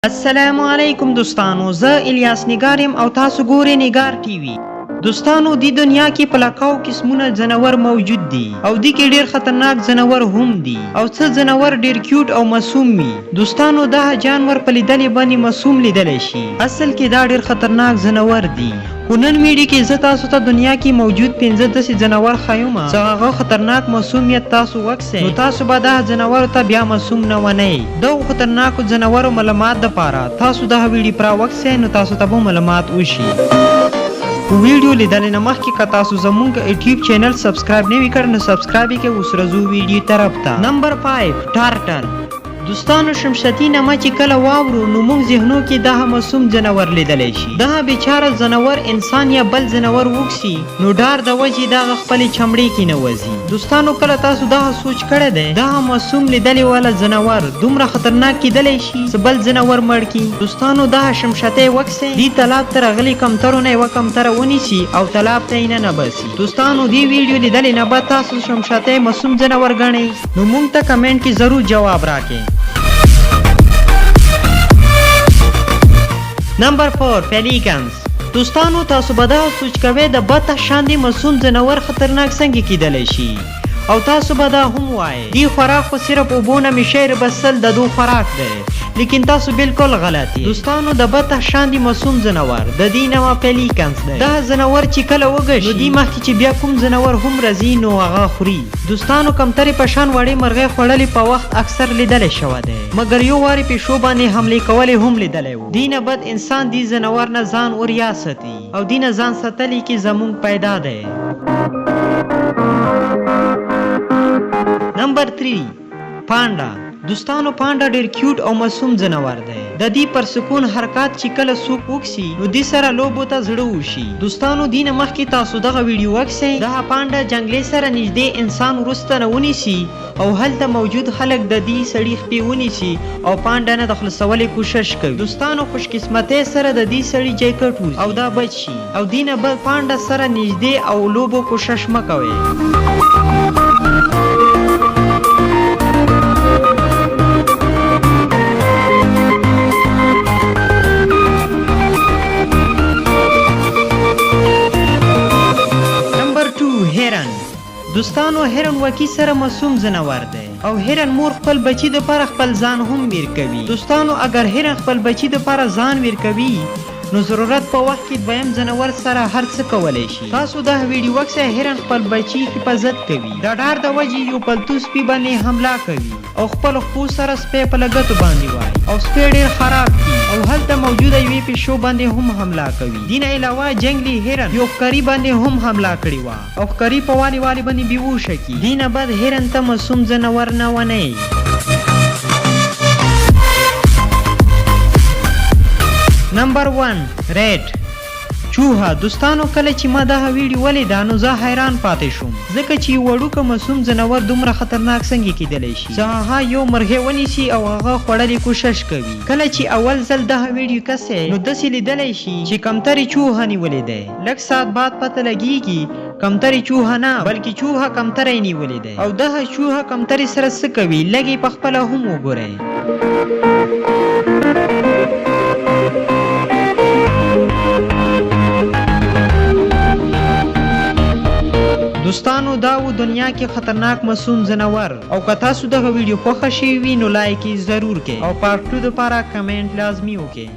السلام علیکم دوستانو، زه الیاس نگار یم او تاسو ګورئ نگار ټي وي. دوستانو دی دنیا کې په لکاو قسمونه ځناور موجود دي او دی کې ډیر خطرناک ځناور هم دي او څه ځناور ډیر کیوټ او معصوم وي. دوستانو دا جانور په لیدلې باندې معصوم لیدلی شي، اصل کې دا ډیر خطرناک ځناور دي. خو نن ویډیو کې زه تاسو ته دنیا کې موجود 15 داسې ځناور ښایم چې هغه خطرناک معصومیت تاسو وکسئ، نو تاسو به دغه ځناورو ته بیا معصوم نه ونئ. دغو خطرناکو ځناورو معلومات دپاره تاسو دغه ویډیو پوره وکسئ، نو تاسو ته به معلومات وشي. ویډیو لیدلې نه مخکې که تاسو زموږ یوټیوب چینل سبسکرایب نه وي کړی نو سبسکرایب یې کړئ. اوس راځو ویډیو طرف ته. نمبر 5 ټارټل. دوستانو شمشتي نامه چې کله واورو نو موږ ذهنو کې دغه معصوم ځناور لیدلی شي. دغه بیچاره ځناور انسان یا بل ځناور وکسي نو ډار د وجې دغه خپلې چمړې کې نه وځي. دوستانو کله تاسو دغه سوچ کړی دی دغه معصوم لیدلې والا ځناور دومره خطرناک کیدلی شي چې بل ځناور مړ کړي؟ دوستانو دغه شمشتی وکسئ، دې تالاب ته راغلي کمترو نه یوه کمتره ونیسي او تالاب ته یې نه نباسي. دوستانو دې ویډیو لیدلې نه بعد تاسو شمشتی معصوم ځناور ګڼئ نو موږ ته کمنټ کې ضرور جواب راکړئ. نمبر 4 پیلیکنز. دوستانو تاسو به دغه سوچ کوئ د بطه شاندې معصوم ځناور خطرناک څنګه کیدلی شي او تاسو به دا هم وایئ دې خوراک خو صرف اوبو نه میشیر بسل د دو خوراک دی، لیکن تاسو بالکل غلط یې. دوستانو د بطه شاندې معصوم ځناور د دې نوع پیلیکنز دی. دغه ځناور چې کله وږه شي نو دې مخکې چې بیا کوم ځناور هم راځي نو هغه خوري. دوستانو کمترې په شان وړې مرغۍ خوړلې په وخت اکثر لیدلی شوی دی، مګر یو وارې پیشو باندې حملې کولې هم لیدلی و. دې نه بد انسان دې ځناور نه ځان وریا ساتي او دې نه ځان ساتلی کې زموږ پیدا دی. نمبر 3 پانډا. دوستانو پانډا ډیر کیوټ او معصوم ځناور دی. د دې پر سکون حرکات چې کله څوک وکسي نو دې سره لوبو ته زړه وشي. دوستانو دې نه مخکې تاسو دغه ویډیو وکسئ، دغه پانډا جنګلې سره نږدې انسان وروسته نه ونیسي او هلته موجود خلک د دې سړي خپې ونیسي او پانډا نه د خلاصولې کوشش کوي. دوستانو خوشقسمتۍ سره د دې سړي جیکټ وځي او دا بچ شي او دې نه بل پانډا سره نږدې او لوبو کوشش مه کوئ. دوستانو هرن وکی سره معصوم ځناور دی او هرن مور خپل بچی د پاره خپل ځان هم ویر کوي. دوستانو اگر هرن خپل بچی د پاره ځان ویر کوي نو ضرورت په وخت کې دویم ځناور سره هر څه کولی شي. تاسو دا ویډیو وکسئ، هرن خپل بچی حفاظت کوي، د ډار د وجې یو پلتو سپي باندې حمله کوي او خپل خپو سره سپی په لګتو باندې وایي او سپی ډیر خراب کړي او هلته موجوده یوې پیشو باندې هم حمله کوي. دې نه علاوه جنګلي هرن یو ښکاري باندې هم حمله کړې وه او ښکاري په والي باندې بیهوشه کړي. دې نه بعد هرن ته معصوم ځناور نه ونئ. نمبر 1 ریډ چوها. دوستانو کله چې ما دغه ویډیو ولیده نو زه حیران پاتې شوم، ځکه چې یو وړوکه معصوم ځناور دومره خطرناک څنګه کیدلی شي چې هغه یو مرغۍ ونیسي او هغه خوړلې کوشش کوي. کله چې اول ځل دغه ویډیو کسئ نو داسې لیدلی شي چې کمترې چوها نیولې دی، لږ ساعت بعد پته لګیږي کمترې چوها نه بلکې چوها کمتره یې نیولې دی او دغه چوها کمترې سره څه کوي لږ یې پخپله هم وګورئ. دوستانو دا و دنیا کې خطرناک معصوم ځناور او که تاسو دغه ویډیو خوښه شوې وي نو لایک یې ضرور کړئ او پارت 2 دپاره کمنټ لازمي وکړئ.